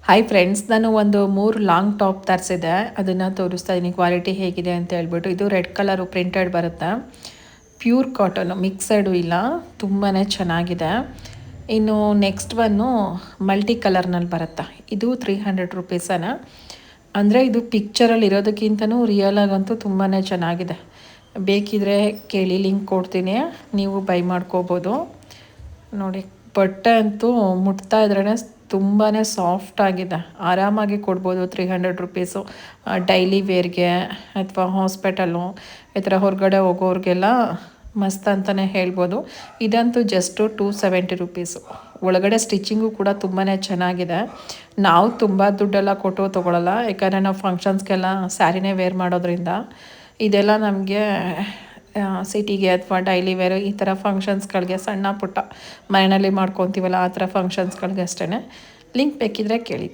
Hi friends, ನಾನು ಒಂದು 3 long top ತರಿಸಿದೆ. ಅದನ್ನು ತೋರಿಸ್ತಾ ಇದ್ದೀನಿ ಕ್ವಾಲಿಟಿ ಹೇಗಿದೆ ಅಂತ ಹೇಳ್ಬಿಟ್ಟು. ಇದು ರೆಡ್ ಕಲರು ಪ್ರಿಂಟೆಡ್ ಬರುತ್ತೆ. ಪ್ಯೂರ್ ಕಾಟನು, ಮಿಕ್ಸಡು ಇಲ್ಲ, ತುಂಬಾ ಚೆನ್ನಾಗಿದೆ. ಇನ್ನು ನೆಕ್ಸ್ಟ್ ಒನ್ನು ಮಲ್ಟಿ ಕಲರ್ನಲ್ಲಿ ಬರುತ್ತೆ. ಇದು 300 ರುಪೀಸನ. ಅಂದರೆ ಇದು ಪಿಕ್ಚರಲ್ಲಿ ಇರೋದಕ್ಕಿಂತನೂ ರಿಯಲಾಗಂತೂ ತುಂಬಾ ಚೆನ್ನಾಗಿದೆ. ಬೇಕಿದ್ರೆ ಕೇಳಿ, ಲಿಂಕ್ ಕೊಡ್ತೀನಿ, ನೀವು ಬೈ ಮಾಡ್ಕೋಬೋದು. ನೋಡಿ, ಬಟ್ಟೆ ಅಂತೂ ಮುಟ್ತಾ ಇದ್ರೇ ತುಂಬಾ ಸಾಫ್ಟ್ ಆಗಿದೆ. ಆರಾಮಾಗಿ ಕೊಡ್ಬೋದು 300 ರುಪೀಸು. ಡೈಲಿ ವೇರ್ಗೆ ಅಥವಾ ಹಾಸ್ಪಿಟಲು ಈ ಥರ ಹೊರಗಡೆ ಹೋಗೋರಿಗೆಲ್ಲ ಮಸ್ತ್ ಅಂತಲೇ ಹೇಳ್ಬೋದು. ಇದಂತೂ ಜಸ್ಟು 270 ರುಪೀಸು. ಒಳಗಡೆ ಸ್ಟಿಚಿಂಗು ಕೂಡ ತುಂಬಾ ಚೆನ್ನಾಗಿದೆ. ನಾವು ತುಂಬ ದುಡ್ಡೆಲ್ಲ ಕೊಟ್ಟು ತೊಗೊಳ್ಳಲ್ಲ, ಯಾಕಂದರೆ ನಾವು ಫಂಕ್ಷನ್ಸ್ಗೆಲ್ಲ ಸ್ಯಾರಿನೇ ವೇರ್ ಮಾಡೋದ್ರಿಂದ. ಇದೆಲ್ಲ ನಮಗೆ ಸಿಟಿಗೆ ಅಥವಾ ಡೈಲಿ ವೇರು ಈ ಥರ ಫಂಕ್ಷನ್ಸ್ಗಳಿಗೆ, ಸಣ್ಣ ಪುಟ್ಟ ಮನೆಯಲ್ಲಿ ಮಾಡ್ಕೊತೀವಲ್ಲ ಆ ಥರ ಫಂಕ್ಷನ್ಸ್ಗಳಿಗೆ ಅಷ್ಟೇ. ಲಿಂಕ್ ಬೇಕಿದ್ರೆ ಕೇಳಿ.